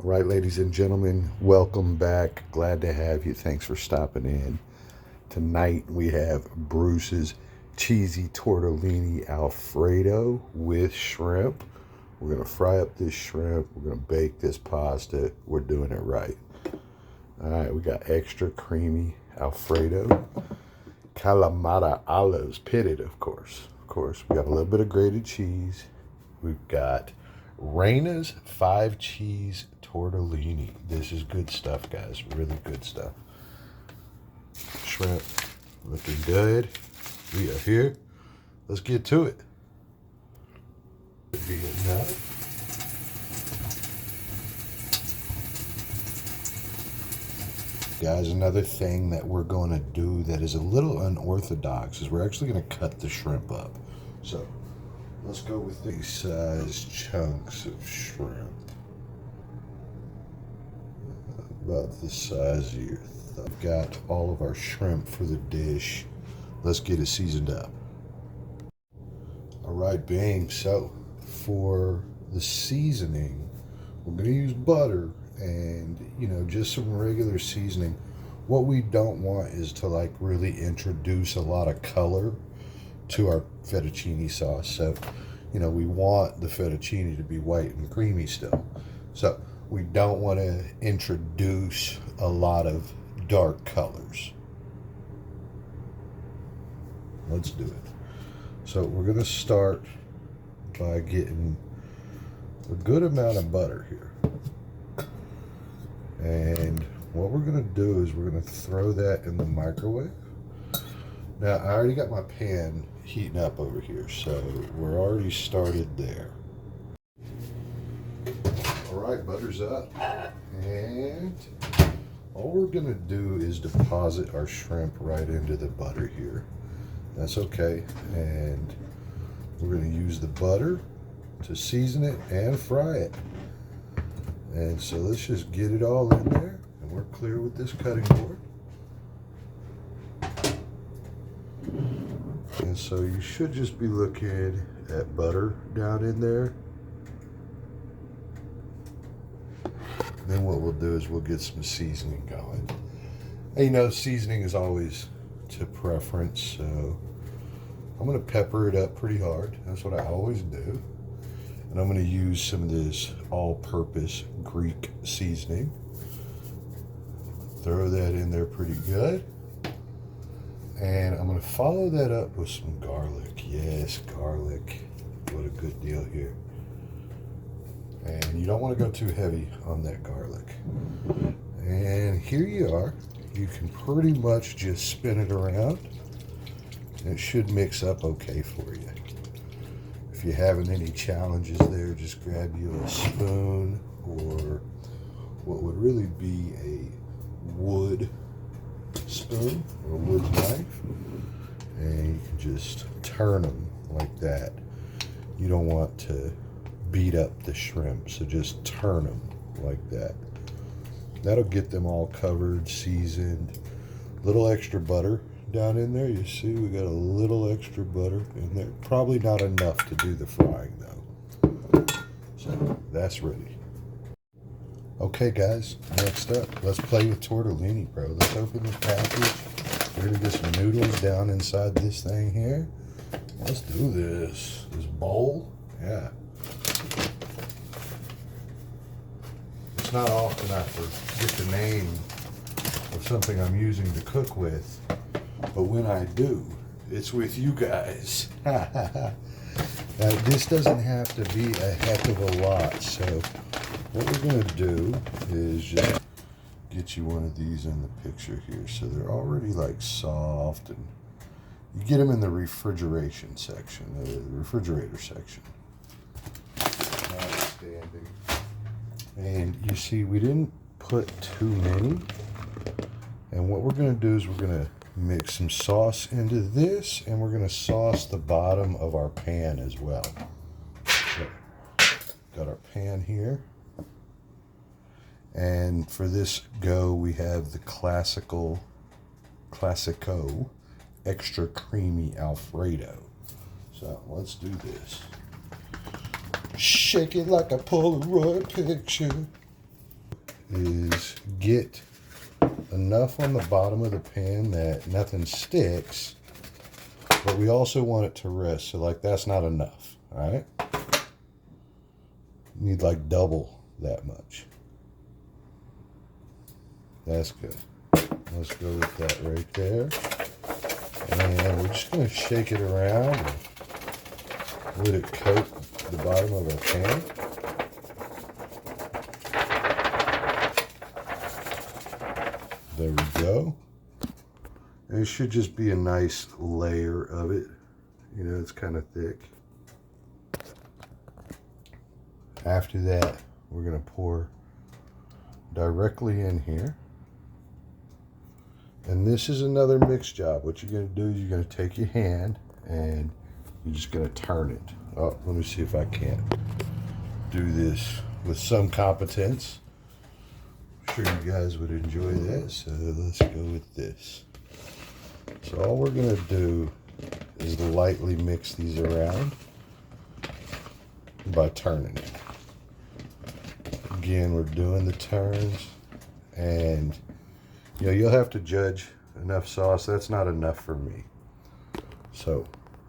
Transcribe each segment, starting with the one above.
All right, ladies and gentlemen, welcome back. Glad to have you. Thanks for stopping in. Tonight we have Bruce's cheesy tortellini Alfredo with shrimp. We're going to fry up this shrimp. We're going to bake this pasta. We're doing it right. All right, we got extra creamy Alfredo. Kalamata olives, pitted, of course. We got a little bit of grated cheese. We've got Ranas 5 cheese tortellini. This is good stuff, guys. Really good stuff. Shrimp looking good. We are here. Let's get to it. Be enough. Guys, another thing that we're going to do that is a little unorthodox is we're actually going to cut the shrimp up. So let's go with these size chunks of shrimp. About the size of your thumb. Got all of our shrimp for the dish. Let's get it seasoned up. All right, bang. So for the seasoning, we're going to use butter and, just some regular seasoning. What we don't want is to like really introduce a lot of color to our fettuccine sauce. So, we want the fettuccine to be white and creamy still. So we don't want to introduce a lot of dark colors. Let's do it. So we're going to start by getting a good amount of butter here. And what we're going to do is we're going to throw that in the microwave. Now, I already got my pan heating up over here, so we're already started there. All right, butter's up. And all we're going to do is deposit our shrimp right into the butter here. That's okay. And we're going to use the butter to season it and fry it. And so let's just get it all in there, and we're clear with this cutting board. And so you should just be looking at butter down in there. And then what we'll do is we'll get some seasoning going. And seasoning is always to preference, so I'm going to pepper it up pretty hard. That's what I always do. And I'm going to use some of this all-purpose Greek seasoning. Throw that in there pretty good. And I'm going to follow that up with some garlic. Yes, garlic. What a good deal here. And you don't want to go too heavy on that garlic. And here you are. You can pretty much just spin it around. And it should mix up okay for you. If you're having any challenges there, just grab you a spoon or what would really be a wood spoon or a wood knife, and you can just turn them like that. You don't want to beat up the shrimp, so just turn them like that. That'll get them all covered, seasoned. Little extra butter down in there. You see we got a little extra butter in there. Probably not enough to do the frying though. So that's ready. Okay guys, next up, let's play with tortellini, bro. Let's open the package. We're gonna get some noodles down inside this thing here. Let's do this. This bowl, yeah. It's not often I forget the name of something I'm using to cook with, but when I do, it's with you guys. This doesn't have to be a heck of a lot, so what we're going to do is just get you one of these in the picture here. So they're already like soft, and you get them in the refrigeration section, the refrigerator section. Outstanding. And you see, we didn't put too many. And what we're going to do is we're going to mix some sauce into this, and we're going to sauce the bottom of our pan as well. So, got our pan here. And for this go, we have the Classico extra creamy Alfredo. So let's do this. Shake it like a Polaroid picture. is get enough on the bottom of the pan that nothing sticks, but we also want it to rest. So like that's not enough, all right? You need like double that much. That's good. Let's go with that right there. And we're just gonna shake it around and let it coat the bottom of our pan. There we go. And it should just be a nice layer of it. You know, it's kind of thick. After that, we're gonna pour directly in here. And this is another mix job. What you're gonna do is you're gonna take your hand and you're just gonna turn it. Oh, let me see if I can't do this with some competence. I'm sure you guys would enjoy that, so let's go with this. So all we're gonna do is lightly mix these around by turning it. Again, we're doing the turns, and you know, you'll have to judge enough sauce. That's not enough for me. So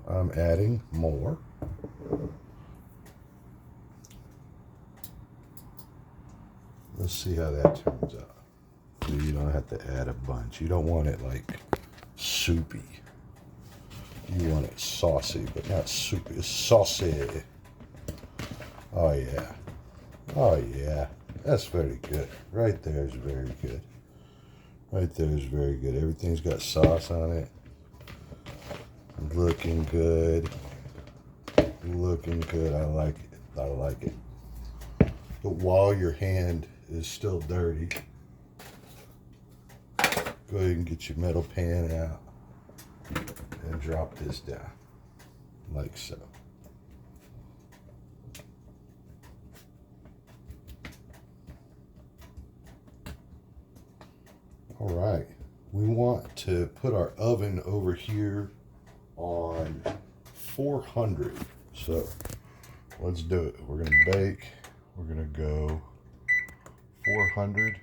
I'm adding more. Let's see how that turns out. You don't have to add a bunch. You don't want it like soupy. You want it saucy, but not soupy. It's saucy. Oh yeah. Oh yeah. That's very good. Right there is very good. Right there is very good. Everything's got sauce on it. Looking good. Looking good. I like it. I like it. But while your hand is still dirty, go ahead and get your metal pan out and drop this down like so. All right, we want to put our oven over here on 400. So let's do it. We're gonna bake. We're gonna go 400.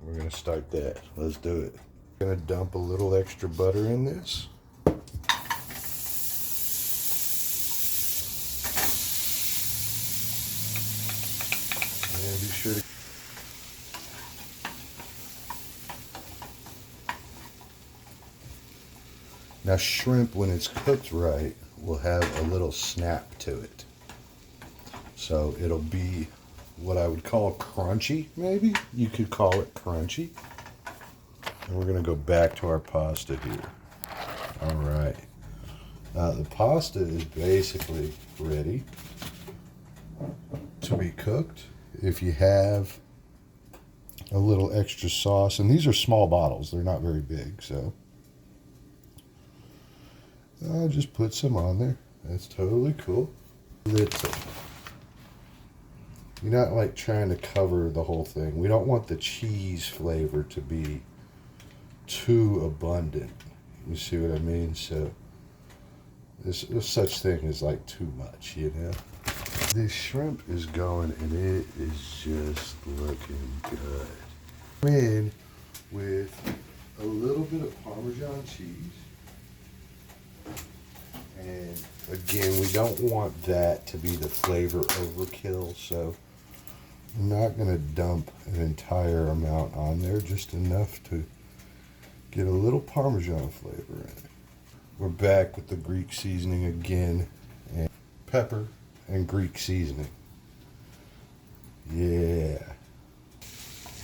We're gonna start that. Let's do it. I'm gonna dump a little extra butter in this. And be sure to now shrimp, when it's cooked right, will have a little snap to it. So it'll be what I would call crunchy, maybe? You could call it crunchy. And we're gonna go back to our pasta here. All right. The pasta is basically ready to be cooked. If you have a little extra sauce, and these are small bottles, they're not very big, so I'll just put some on there. That's totally cool. Little. You're not like trying to cover the whole thing. We don't want the cheese flavor to be too abundant. You see what I mean? So there's such thing as like too much, you know? This shrimp is going and it is just looking good. Come in with a little bit of Parmesan cheese. And again, we don't want that to be the flavor overkill, so I'm not going to dump an entire amount on there, just enough to get a little Parmesan flavor in it. We're back with the Greek seasoning again, and pepper and Greek seasoning. Yeah.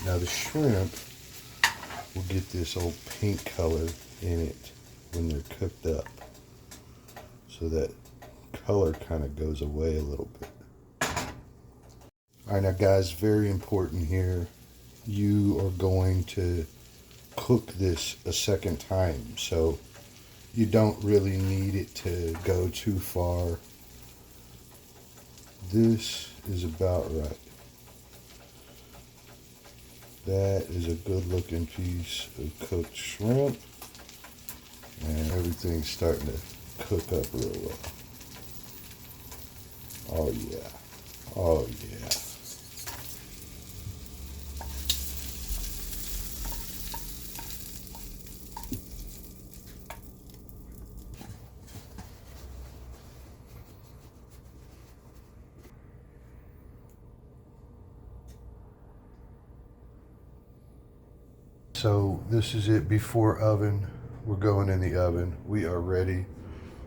Now the shrimp will get this old pink color in it when they're cooked up. So that color kind of goes away a little bit. All right, now guys, very important here. You are going to cook this a second time, so you don't really need it to go too far. This is about right. That is a good looking piece of cooked shrimp, and everything's starting to cook up real well. Oh yeah. Oh yeah. So this is it before oven. We're going in the oven. We are ready.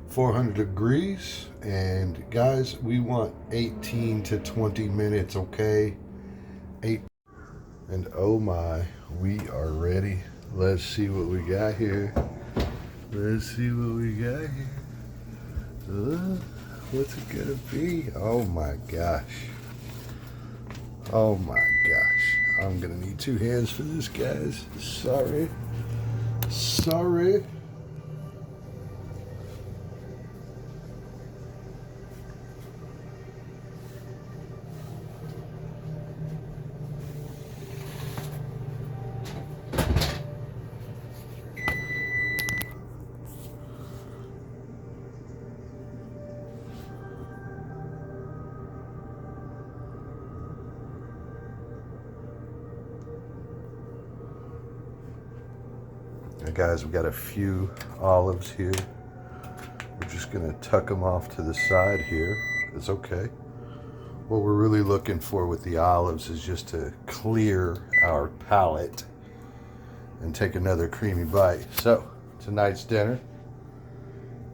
400 degrees. And guys, we want 18 to 20 minutes, okay? And oh my, we are ready. Let's see what we got here. Let's see what we got here. What's it gonna be? Oh my gosh. Oh my gosh. I'm gonna need 2 hands for this, guys. Sorry. Sorry. Now guys, we got a few olives here. We're just gonna tuck them off to the side here. It's okay. What we're really looking for with the olives is just to clear our palate and take another creamy bite. So, tonight's dinner,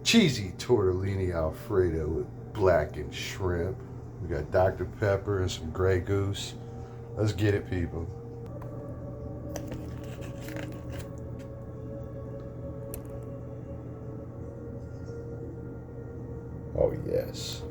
cheesy tortellini Alfredo with blackened shrimp. We got Dr. Pepper and some Grey Goose. Let's get it, people. Oh, yes.